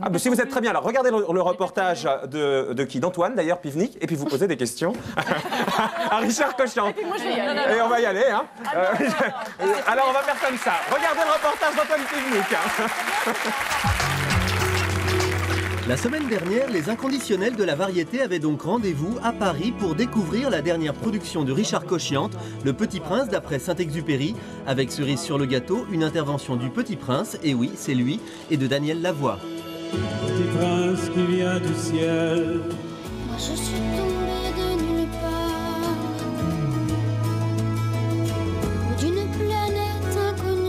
Ah, bah, si vous êtes très bien, alors regardez le reportage de qui? D'Antoine, d'ailleurs, Pivnik, et puis vous posez des questions à Richard Cochian. Et puis moi, je vais y aller. Et on va y aller, hein. Alors, on va faire comme ça. Regardez le reportage d'Antoine Pivnik. La semaine dernière, les inconditionnels de la variété avaient donc rendez-vous à Paris pour découvrir la dernière production de Richard Cochiant, Le Petit Prince d'après Saint-Exupéry, avec cerise sur le gâteau, une intervention du Petit Prince, et oui, c'est lui, et de Daniel Lavoie. Petit prince qui vient du ciel. Moi je suis tombée de nulle part, d'une planète inconnue.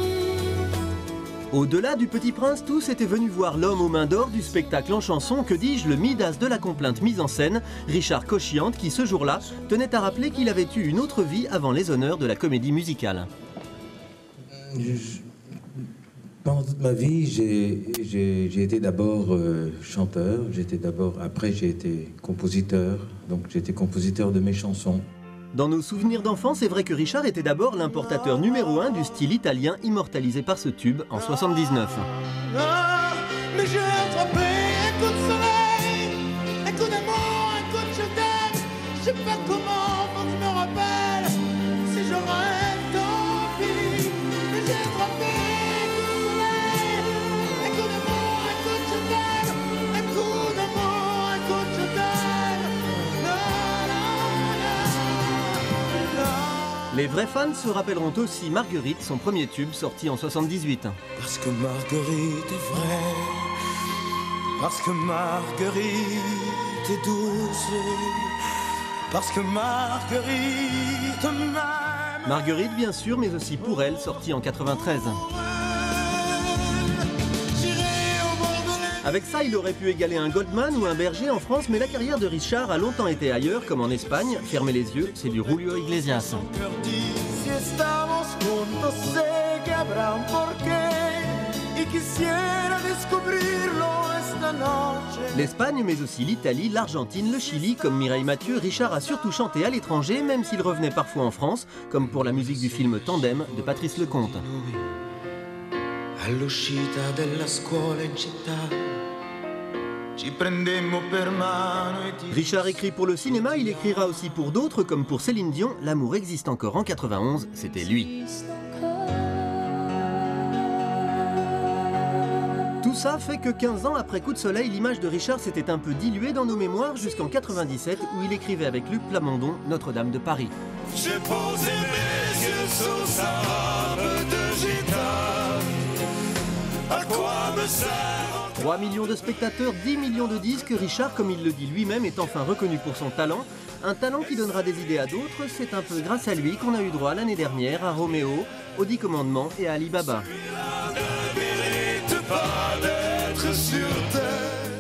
Au-delà du Petit Prince, tous étaient venus voir l'homme aux mains d'or du spectacle en chanson, que dis-je, le Midas de la complainte mise en scène, Richard Cochiant, qui ce jour-là tenait à rappeler qu'il avait eu une autre vie avant les honneurs de la comédie musicale. Pendant toute ma vie, j'ai été d'abord chanteur, après j'ai été compositeur, donc j'ai été compositeur de mes chansons. Dans nos souvenirs d'enfance, c'est vrai que Richard était d'abord l'importateur numéro 1 du style italien immortalisé par ce tube en 79. Mais j'ai attrapé un coup de soleil, un coup d'amour, un coup de je t'aime. Je sais pas comment, faut que je me rappelle. Si je rêve, tant pis. Mais j'ai attrapé un coup de soleil, un coup d'amour, un coup de je t'aime. Un coup d'amour, un coup de je t'aime. La, la, la, la. Les vrais fans se rappelleront aussi Marguerite, son premier tube sorti en 78. Parce que Marguerite est vraie, parce que Marguerite est douce, parce que Marguerite m'aime. Marguerite bien sûr, mais aussi Pour elle, sorti en 93. Avec ça, il aurait pu égaler un Goldman ou un Berger en France, mais la carrière de Richard a longtemps été ailleurs, comme en Espagne. Fermez les yeux, c'est du Julio Iglesias. L'Espagne, mais aussi l'Italie, l'Argentine, le Chili, comme Mireille Mathieu, Richard a surtout chanté à l'étranger, même s'il revenait parfois en France, comme pour la musique du film Tandem de Patrice Lecomte. All'uscita della scuola in città ci prendemmo per mano e ti... Richard écrit pour le cinéma, il écrira aussi pour d'autres, comme pour Céline Dion. L'amour existe encore en 91, c'était lui. Tout ça fait que 15 ans après Coup de soleil, l'image de Richard s'était un peu diluée dans nos mémoires jusqu'en 97, où il écrivait avec Luc Plamondon Notre-Dame de Paris. J'ai posé mes yeux sous sa robe de gitane. À quoi me sert 3 millions de spectateurs, 10 millions de disques, Richard, comme il le dit lui-même, est enfin reconnu pour son talent. Un talent qui donnera des idées à d'autres, c'est un peu grâce à lui qu'on a eu droit l'année dernière à Roméo, aux 10 commandements et à Ali Baba.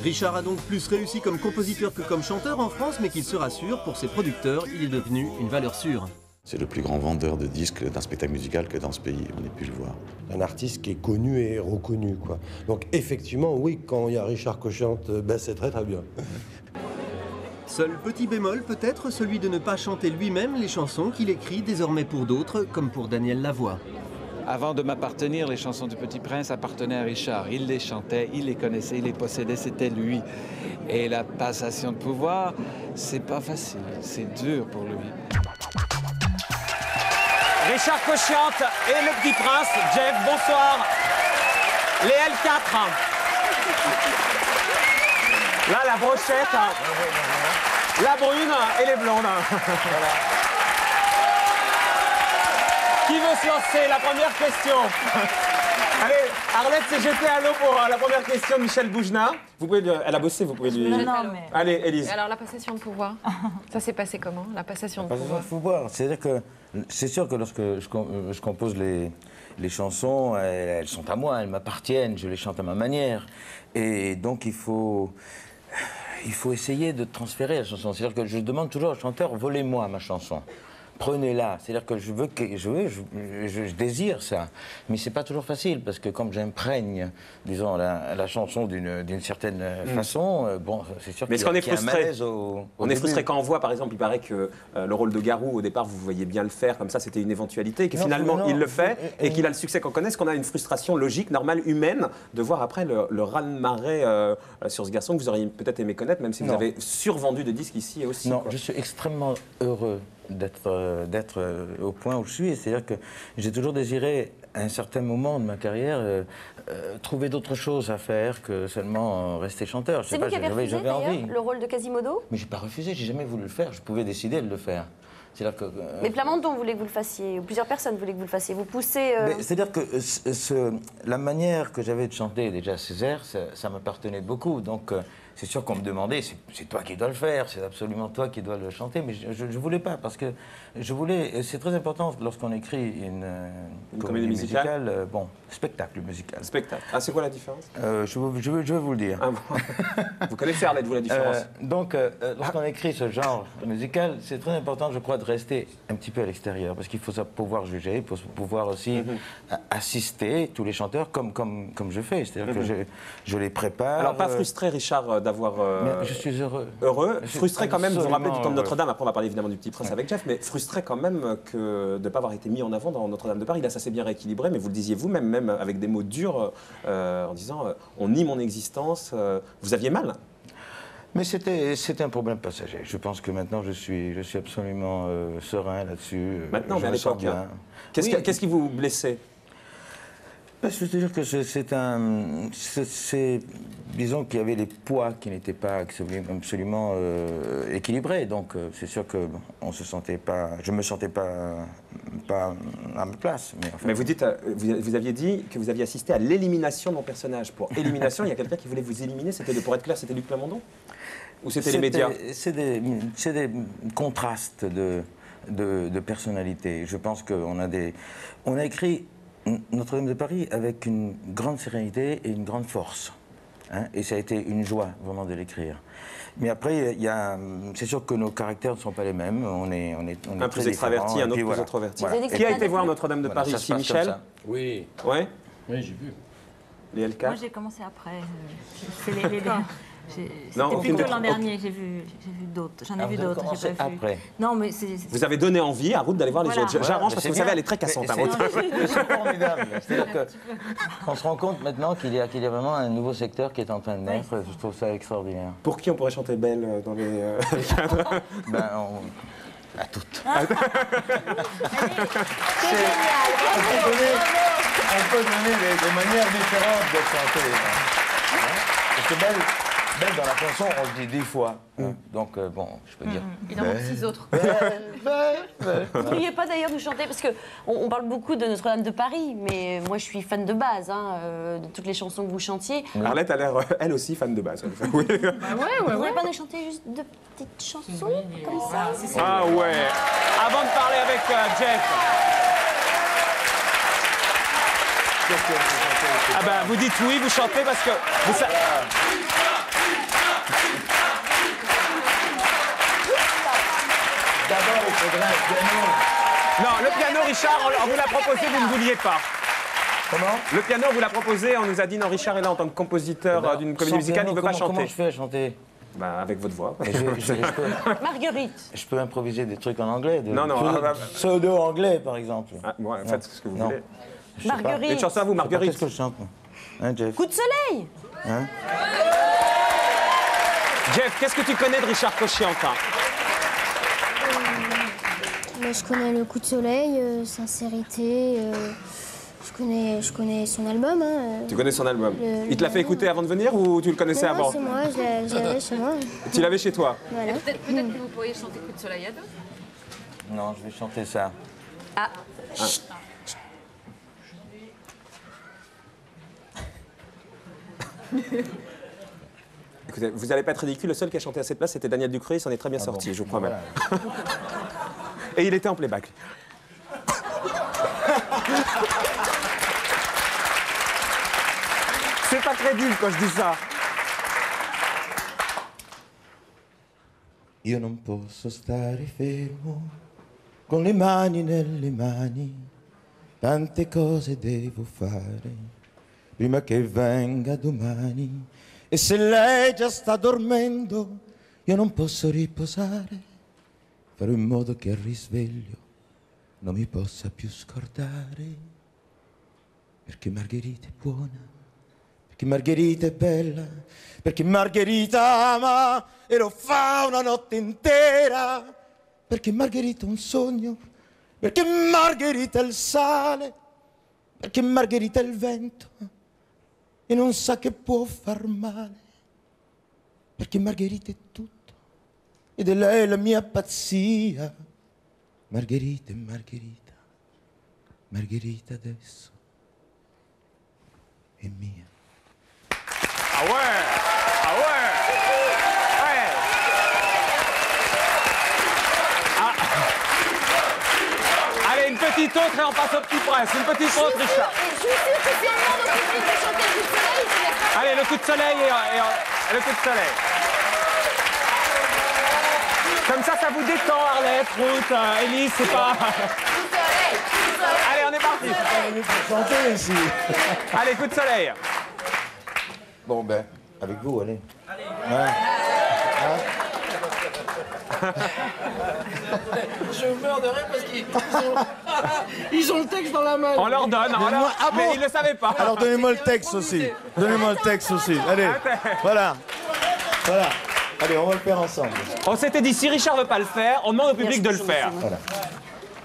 Richard a donc plus réussi comme compositeur que comme chanteur en France, mais qu'il se rassure, pour ses producteurs, il est devenu une valeur sûre. C'est le plus grand vendeur de disques d'un spectacle musical que dans ce pays, on ait pu le voir. Un artiste qui est connu et reconnu, quoi. Donc effectivement, oui, quand il y a Richard Cochiant, ben c'est très très bien. Seul petit bémol peut-être, celui de ne pas chanter lui-même les chansons qu'il écrit désormais pour d'autres, comme pour Daniel Lavoie. Avant de m'appartenir, les chansons du Petit Prince appartenaient à Richard. Il les chantait, il les connaissait, il les possédait, c'était lui. Et la passation de pouvoir, c'est pas facile, c'est dur pour lui. Richard Cochiant et Le Petit Prince. Jeff, bonsoir. Les L4. Là, la brochette, la brune et les blondes. Qui veut se lancer? La première question. Allez, Arlette s'est jetée à l'eau pour la première question de Michel Boujna. Vous pouvez elle a bossé, vous pouvez lui... Non, mais... Allez, Élise. Alors, la passation de pouvoir, ça s'est passé comment, la passation de pouvoir? C'est-à-dire que c'est sûr que lorsque je compose les chansons, elles sont à moi, elles m'appartiennent, je les chante à ma manière. Et donc il faut essayer de transférer la chanson. C'est-à-dire que je demande toujours au chanteur, volez-moi ma chanson. prenez-la. C'est-à-dire que je désire ça. Mais c'est pas toujours facile, parce que comme j'imprègne, disons, la chanson d'une certaine façon, bon, c'est sûr mais qu'il y a, est-ce qu'on est frustré on est frustré quand on voit, par exemple, il paraît que le rôle de Garou, au départ, vous voyez bien le faire, comme ça, c'était une éventualité, et que finalement, il le fait, et qu'il a le succès qu'on connaît, qu'on a une frustration logique, normale, humaine, de voir après le raz-de-marée sur ce garçon que vous auriez peut-être aimé connaître, même si vous avez survendu de disques ici aussi. Non, quoi. je suis extrêmement heureux d'être au point où je suis. C'est-à-dire que j'ai toujours désiré, à un certain moment de ma carrière, trouver d'autres choses à faire que seulement rester chanteur. C'est vous qui avez refusé d'ailleurs le rôle de Quasimodo? Mais j'ai pas refusé, j'ai jamais voulu le faire. Je pouvais décider de le faire. Que, mais Plamondon voulait que vous le fassiez, ou plusieurs personnes voulaient que vous le fassiez. Vous poussez. C'est-à-dire que la manière que j'avais de chanter déjà ces airs, ça m'appartenait beaucoup. Donc c'est sûr qu'on me demandait, c'est toi qui dois le faire, c'est absolument toi qui dois le chanter. Mais je ne voulais pas, parce que je voulais. C'est très important lorsqu'on écrit une comédie musicale. Bon, spectacle musical. Spectacle. Ah, c'est quoi la différence? Je vais vous le dire. Ah, bon. Vous connaissez, Arlette, vous, la différence? Donc, lorsqu'on écrit ce genre musical, c'est très important, je crois, de rester un petit peu à l'extérieur, parce qu'il faut pouvoir juger, il faut pouvoir aussi assister tous les chanteurs comme je fais. C'est-à-dire que je les prépare. Alors, pas frustré, Richard, d'avoir... je suis heureux. Heureux. Frustré quand même, vous vous rappelez du temps de Notre-Dame, après on va parler évidemment du Petit Prince avec Jeff, mais frustré quand même de ne pas avoir été mis en avant dans Notre-Dame de Paris. Là, ça s'est bien rééquilibré, mais vous le disiez vous-même, même avec des mots durs, en disant on nie mon existence. Vous aviez mal? Mais c'était un problème passager. Je pense que maintenant, je suis absolument serein là-dessus. Maintenant, mais à l'époque, qu'est-ce qui vous blessait? C'est-à-dire que disons qu'il y avait les poids qui n'étaient pas absolument équilibrés. Donc c'est sûr que je me sentais pas à ma place. Mais, en fait, mais vous aviez dit que vous aviez assisté à l'élimination de mon personnage. Pour élimination, il y a quelqu'un qui voulait vous éliminer. Pour être clair, c'était Luc Plamondon? Ou c'était les médias? C'est des contrastes de personnalité. Je pense qu'on a écrit Notre-Dame de Paris avec une grande sérénité et une grande force. Hein, et ça a été une joie vraiment de l'écrire. Mais après, c'est sûr que nos caractères ne sont pas les mêmes. On est un plus extraverti, un autre plus introverti. Voilà. Qui a été voir Notre-Dame de Paris ici, Michel? Oui. Ouais. Oui, j'ai vu. Les LK? Moi, j'ai commencé après. C'était Non, plutôt l'an dernier, j'ai vu d'autres. J'en ai vu d'autres. Après. Non, mais vous avez donné envie à Ruth d'aller voir les autres. J'arrange parce que vous savez, elle est très cassante. C'est formidable. C'est-à-dire qu'on se rend compte maintenant qu'il y a vraiment un nouveau secteur qui est en train de naître. Je trouve ça extraordinaire. Pour qui on pourrait chanter Belle dans les cadres? À toutes. C'est génial. On peut donner des manières différentes de chanter. Parce que Belle, dans la chanson, on le dit 10 fois. Donc, bon, je peux dire... Il en manque 6 autres. Vous ne pourriez pas d'ailleurs nous chanter, parce qu'on parle beaucoup de Notre-Dame de Paris, mais moi je suis fan de base, de toutes les chansons que vous chantiez. Arlette a l'air, elle aussi, fan de base. Oui. Vous ne pourriez pas nous chanter juste deux petites chansons, comme ça? Ah ouais. Avant de parler avec Jeff... Ah ben, vous dites oui, vous chantez parce que... D'abord, il faudrait un piano. Non, le piano, Richard, on vous l'a proposé, vous ne vouliez pas. Comment? Le piano, on vous l'a proposé, on nous a dit non, Richard est là en tant que compositeur d'une comédie musicale, il ne veut pas chanter. Comment je fais à chanter? Avec votre voix. Marguerite. Je peux improviser des trucs en anglais. Non. Pseudo-anglais, par exemple. Faites ce que vous voulez. Marguerite. Une chanson à vous, Marguerite. Qu'est-ce que je chante? Hein, Jeff? Coup de soleil. Hein? Jeff, qu'est-ce que tu connais de Richard Cochiantin? Je connais le Coup de soleil, Sincérité. Je connais son album. Tu connais son album? Il te l'a fait écouter avant de venir ou tu le connaissais avant? Non, c'est moi, je l'avais chez moi. Tu l'avais chez toi? Voilà. Peut-être que vous pourriez chanter Coup de soleil à deux? Non, je vais chanter ça. Ah. Écoutez, vous n'allez pas être ridicule, le seul qui a chanté à cette place, c'était Daniel Ducré, il s'en est très bien sorti, je crois même. Et il était en playback. C'est pas crédible quand je dis ça. Io non posso stare fermo con le mani nelle mani, tante cose devo fare prima che venga domani. E se lei già sta dormendo, io non posso riposare. Farò in modo che al risveglio non mi possa più scordare. Perché Margherita è buona, perché Margherita è bella, perché Margherita ama e lo fa una notte intera. Perché Margherita è un sogno, perché Margherita è il sale, perché Margherita è il vento e non sa che può far male. Perché Margherita è tutto ed è lei la mia pazzia. Margherita è Margherita, Margherita adesso è mia. Ah ouais, ah ouais, ouais. Ah. Allez, une petite autre et on passe au Petit Prince. Une petite autre, Richard. Je suis sûre que si on demande au public de chanter le coup de soleil, je laisse pas. Allez, le coup de soleil et le coup de soleil. Comme ça vous détend, Arlette, Ruth, Élise, c'est pas... Allez, on est parti. C'est pas venu pour chanter ici. Allez, coup de soleil. Bon ben, avec vous, allez. Je meurs de rire parce qu'ils ont le texte dans la main. On leur donne, mais ils ne le savaient pas. Alors donnez-moi le texte aussi. Donnez-moi le texte aussi. Allez, voilà. Voilà. Allez, on va le faire ensemble. On s'était dit, si Richard ne veut pas le faire, on demande au public de le faire. Voilà.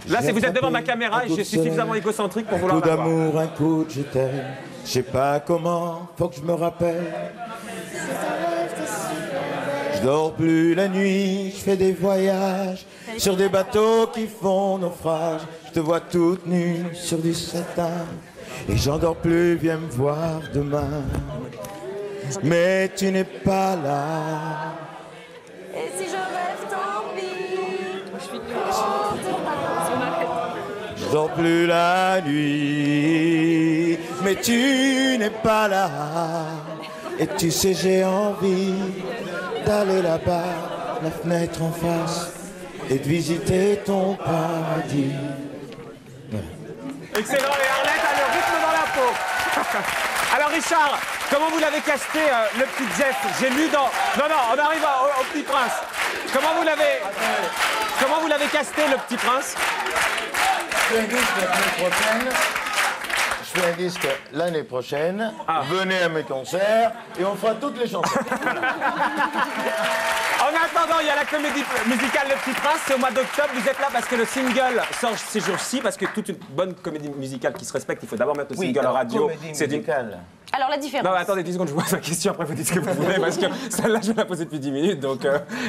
Là, c'est vous êtes devant ma caméra et je suis suffisamment égocentrique pour vouloir Un coup l'avoir. d'amour, un coup de je t'aime. Je sais pas comment, faut que je me rappelle. Je dors plus la nuit, je fais des voyages sur des bateaux qui font naufrage. Je te vois toute nue sur du satin et j'en dors plus, viens me voir demain. Mais tu n'es pas là. Et si je rêve, tant pis. Je dors plus la nuit, mais tu n'es pas là. Et tu sais, j'ai envie d'aller là-bas, la fenêtre en face, et de visiter ton paradis. Excellent, et Arlette a le rythme dans la peau. Alors Richard, comment vous l'avez casté, le petit Jeff? J'ai lu dans... Non, on arrive au Petit Prince. Comment vous l'avez casté, le Petit Prince? Je fais un disque l'année prochaine. Je fais un disque l'année prochaine. Venez à mes concerts et on fera toutes les chansons. En attendant, il y a la comédie musicale Le Petit Prince, c'est au mois d'octobre. Vous êtes là parce que le single sort ces jours-ci, parce que toute une bonne comédie musicale qui se respecte, il faut d'abord mettre le single en radio. C'est musicale. Alors la différence. Non, mais attendez 10 secondes, je vous pose la question, après vous dites ce que vous voulez, parce que celle-là, je vais la poser depuis 10 minutes. Donc,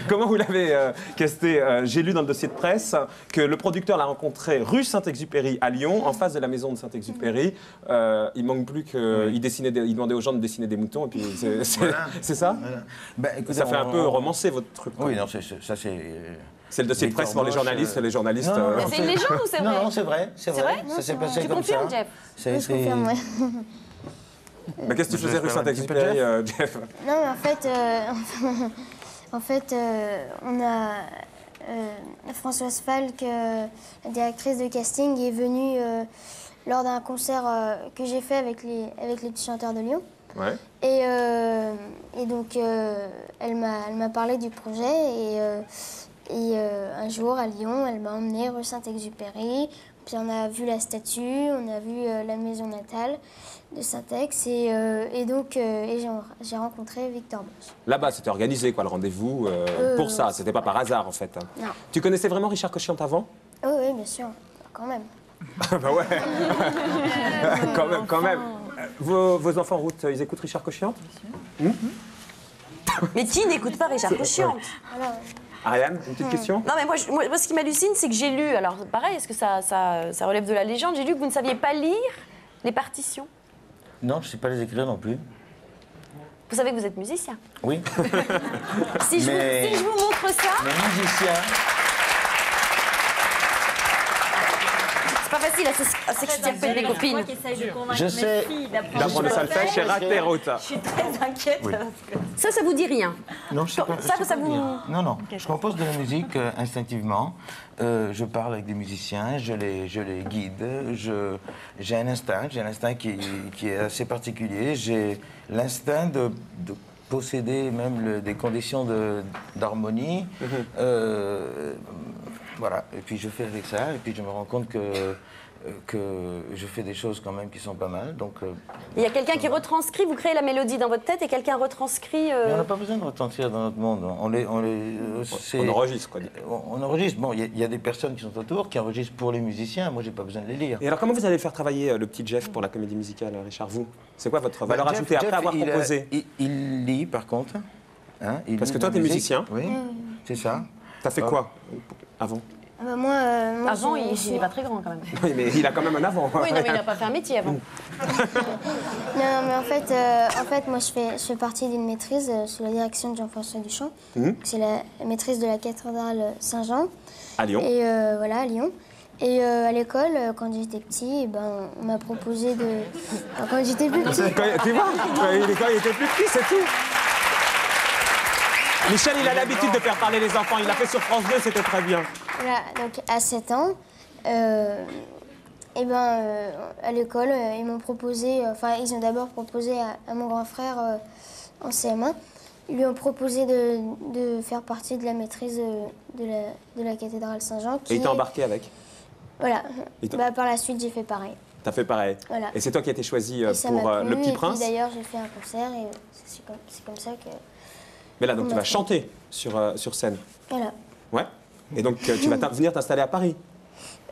comment vous l'avez casté? J'ai lu dans le dossier de presse que le producteur l'a rencontré rue Saint-Exupéry à Lyon, en face de la maison de Saint-Exupéry. Il manque plus qu'il il demandait aux gens de dessiner des moutons, et puis c'est ça voilà. Ben, écoutez, ça fait un peu romancé, votre truc. Oui, non, ça c'est... C'est le dossier de presse pour les journalistes. Les journalistes. C'est une légende ou c'est vrai? Non, c'est vrai. C'est vrai. Ça s'est passé comme ça. Tu confirmes, Jeff? Je confirme, ouais. Mais qu'est-ce que tu faisais rue Saint-Exupéry, Jeff? Non, mais en fait, on a Françoise Falk, la directrice de casting, est venue lors d'un concert que j'ai fait avec les petits chanteurs de Lyon. Ouais. Et donc, elle m'a parlé du projet et un jour à Lyon, elle m'a emmenée rue Saint-Exupéry. Puis on a vu la statue, on a vu la maison natale de Saint-Ex et donc j'ai rencontré Victor Bosch. Là-bas, c'était organisé, quoi, le rendez-vous pour ça. C'était pas par hasard, en fait. Non. Tu connaissais vraiment Richard Cochiante avant? Oui, bien sûr, quand même. Bah ouais. quand même. Vos enfants, Ruth, ils écoutent Richard Cochiante? Mais qui n'écoute pas Richard Cochiante? Alors, Ariane, une petite question? Non, mais moi, ce qui m'hallucine, c'est que j'ai lu, alors pareil, est-ce que ça relève de la légende? J'ai lu que vous ne saviez pas lire les partitions. Non, je ne sais pas les écrire non plus. Vous savez que vous êtes musicien? Oui. Si je vous montre ça... Mais musicien... C'est pas facile à s'extirper des copines. Je sais. D'apprendre le solfège chez Raterot. Je suis très inquiète. Oui. Ça vous dit rien? Non, je sais pas. Ça vous... Non. Je compose de la musique instinctivement. Je parle avec des musiciens, je les guide. J'ai un instinct qui est assez particulier. J'ai l'instinct de posséder même des conditions d'harmonie. Voilà. Et puis je fais avec ça. Et puis je me rends compte que je fais des choses quand même qui sont pas mal. Donc, il y a quelqu'un qui retranscrit, vous créez la mélodie dans votre tête et quelqu'un retranscrit... Mais on n'a pas besoin de retranscrire dans notre monde. On enregistre, quoi. On enregistre. Bon, il y a des personnes qui sont autour, qui enregistrent pour les musiciens. Moi, j'ai pas besoin de les lire. Et alors, comment vous allez faire travailler le petit Jeff pour la comédie musicale, Richard? Vous, c'est quoi votre valeur ajoutée après avoir composé? Il lit, par contre. Hein, parce que toi, tu es musicien. Oui, c'est ça. T'as fait quoi avant? Moi, avant, il n'est pas très grand quand même. Oui, mais il a quand même un avant. Oui, non, mais il n'a pas fait un métier avant. Non, mais en fait, moi, je fais partie d'une maîtrise sous la direction de Jean-François Duchamp. C'est la maîtrise de la cathédrale Saint-Jean. À Lyon. Et voilà, à Lyon. Et à l'école, quand j'étais petit, on m'a proposé de... Enfin, quand j'étais plus petit... Tu vois, quand il était plus petit, c'est tout. Michel, il a l'habitude de faire parler les enfants. Il l'a fait sur France 2, c'était très bien. Voilà, donc à 7 ans, à l'école, ils m'ont proposé... ils ont d'abord proposé à mon grand frère en CM1. Ils lui ont proposé de faire partie de la maîtrise de la cathédrale Saint-Jean. Et il t'a embarqué avec? Voilà. Par la suite, j'ai fait pareil. T'as fait pareil. Voilà. Et c'est toi qui as été choisi ça pour m'a plu, Le Petit Prince. Et puis d'ailleurs, j'ai fait un concert et c'est comme ça que... Mais là, donc tu vas chanter sur scène. Voilà. Ouais. Et donc tu vas venir t'installer à Paris.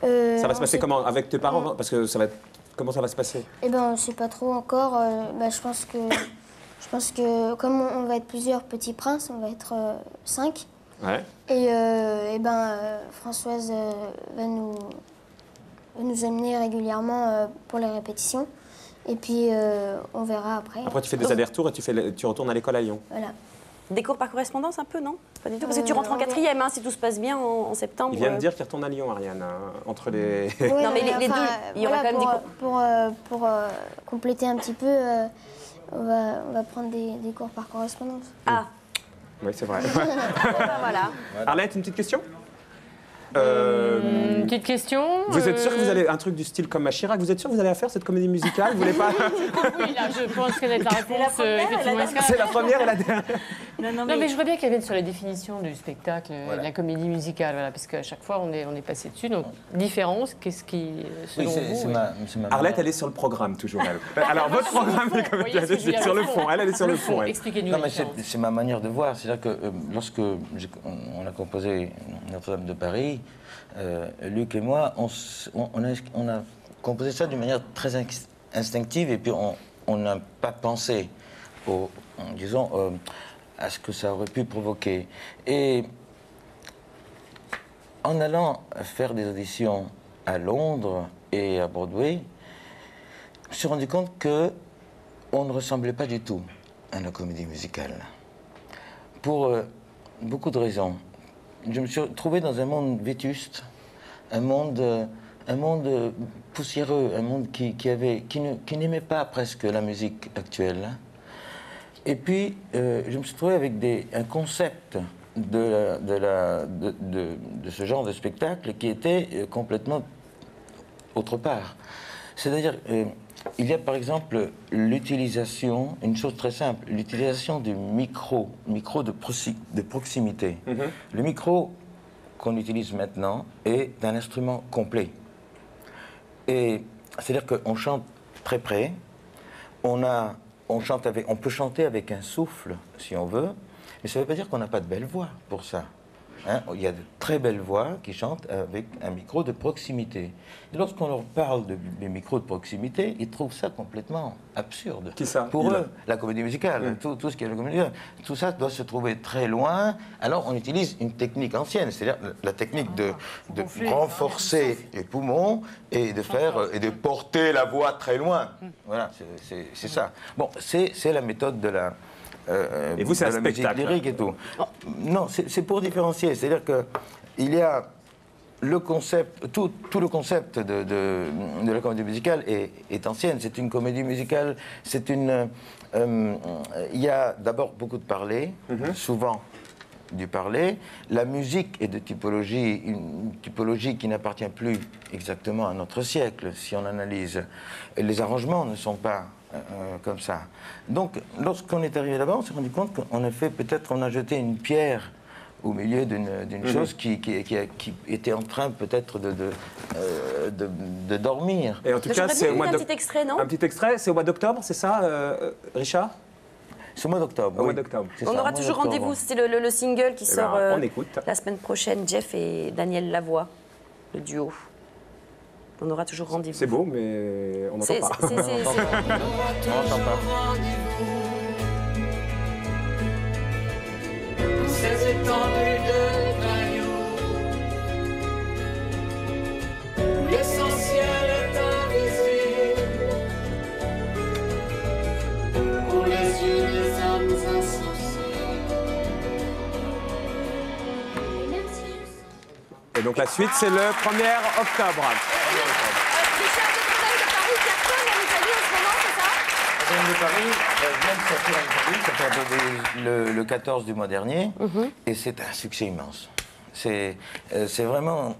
Ça va se passer comment? Avec tes parents? Parce que ça va être... Comment ça va se passer? Eh ben, on ne sait pas trop encore. Je pense que comme on va être plusieurs petits princes, on va être 5. Ouais. Et Françoise va nous amener régulièrement pour les répétitions. Et puis on verra après. Après tu fais des allers-retours et tu retournes à l'école à Lyon. Voilà. Des cours par correspondance un peu, non? Pas du tout, parce que tu rentres en 4e, si tout se passe bien en septembre. Il vient de dire qu'il retourne à Lyon, Ariane, entre les... Oui, non, mais les deux, il y aura quand même des cours. Pour compléter un petit peu, on va prendre des cours par correspondance. Ah. Oui, c'est vrai. Voilà. Arlette, une petite question? Une petite question. Vous êtes sûr que vous allez un truc du style comme à Chirac? Vous êtes sûr que vous allez faire cette comédie musicale? Vous voulez pas? Oui, là, je pense qu'elle est la réponse. C'est la première et la dernière. Non, mais je voudrais bien qu'elle vienne sur la définition du spectacle, de la comédie musicale, voilà, parce qu'à chaque fois on est passé dessus. Donc, différence, qu'est-ce qui, selon vous Arlette, elle est sur le programme toujours. Elle. Alors votre programme, elle est sur le fond. Elle est sur le fond. Expliquez-nous. Non, mais c'est ma manière de voir. C'est-à-dire que lorsque on a composé Notre-Dame de Paris, Luc et moi, on a composé ça d'une manière très instinctive et puis on n'a pas pensé à ce que ça aurait pu provoquer. Et en allant faire des auditions à Londres et à Broadway, je me suis rendu compte qu'on ne ressemblait pas du tout à la comédie musicale. Pour beaucoup de raisons. Je me suis trouvé dans un monde vétuste, un monde poussiéreux, un monde qui n'aimait pas presque la musique actuelle. Et puis, je me suis trouvé avec un concept de ce genre de spectacle qui était complètement autre part. C'est-à-dire, il y a par exemple l'utilisation, une chose très simple, l'utilisation du micro de proximité. Le micro qu'on utilise maintenant est un instrument complet. Et c'est-à-dire qu'on chante très près, on peut chanter avec un souffle, si on veut, mais ça ne veut pas dire qu'on n'a pas de belle voix pour ça. Hein, il y a de très belles voix qui chantent avec un micro de proximité. Et lorsqu'on leur parle des micros de proximité, ils trouvent ça complètement absurde. Qui ça? Pour eux, la comédie musicale, tout ce qui est la comédie musicale, tout ça doit se trouver très loin. Alors on utilise une technique ancienne, c'est-à-dire la technique de renforcer les poumons et de porter la voix très loin. Voilà, c'est ça. Bon, c'est la méthode de la... et vous, c'est un spectacle lyrique et tout. Non, c'est pour différencier. C'est-à-dire qu'il y a le concept, tout le concept de la comédie musicale est ancienne. C'est une comédie musicale, c'est une... Il y a d'abord beaucoup de parler, souvent du parler. La musique est de typologie, une typologie qui n'appartient plus exactement à notre siècle, si on analyse. Les arrangements ne sont pas comme ça. Donc, lorsqu'on est arrivé là-bas, on s'est rendu compte qu'en effet, peut-être on a jeté une pierre au milieu d'une chose qui était en train peut-être de dormir. Et en tout cas, c'est au mois un petit extrait, non? Un petit extrait, c'est au mois d'octobre, c'est ça, Richard? C'est au mois d'octobre. Au mois d'octobre. On aura toujours rendez-vous, c'était le single qui sort on écoute. la semaine prochaine, Jeff et Daniel Lavoie, le duo. On aura toujours rendez-vous. C'est beau, mais on n'entend pas. On n'entend pas. Ces étendues de cailloux, où l'essentiel est invisible, pour les yeux des hommes insensés. Et donc la suite, c'est le 1er octobre. De Paris vient de sortir en Italie, ça fait le 14 du mois dernier, et c'est un succès immense. C'est vraiment...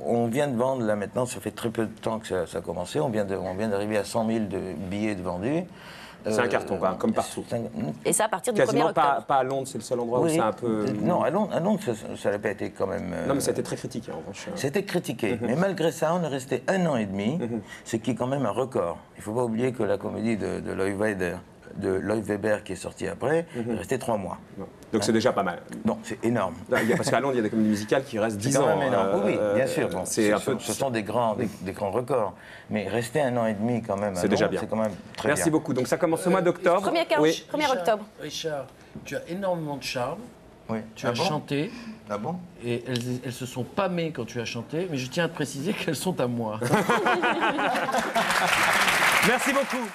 On vient de vendre, là maintenant, ça fait très peu de temps que ça a commencé, on vient d'arriver à 100 000 billets de vendus. C'est un carton, comme partout. Et ça à partir du 1er Quasiment octobre. pas à Londres, c'est le seul endroit où c'est un peu... Non, à Londres ça n'a pas été quand même... Non, mais ça a été très critiqué, en revanche. C'était critiqué, mais malgré ça, on est resté 1 an et demi, ce qui est quand même un record. Il ne faut pas oublier que la comédie de Lloyd Webber, qui est sortie après, est restée 3 mois. Non. Donc c'est déjà pas mal. Non, c'est énorme. Parce qu'à Londres, il y a des comédies musicales qui restent 10 ans. C'est quand même énorme. Oui, bien sûr. Bon, ce sont des grands records. Mais rester 1 an et demi quand même, c'est déjà bien. C'est quand même très bien. Merci beaucoup. Donc ça commence au mois d'octobre. 1er octobre. Richard, tu as énormément de charme. Oui. Tu as chanté. Ah bon? Et elles se sont pâmées quand tu as chanté, mais je tiens à te préciser qu'elles sont à moi. Merci beaucoup.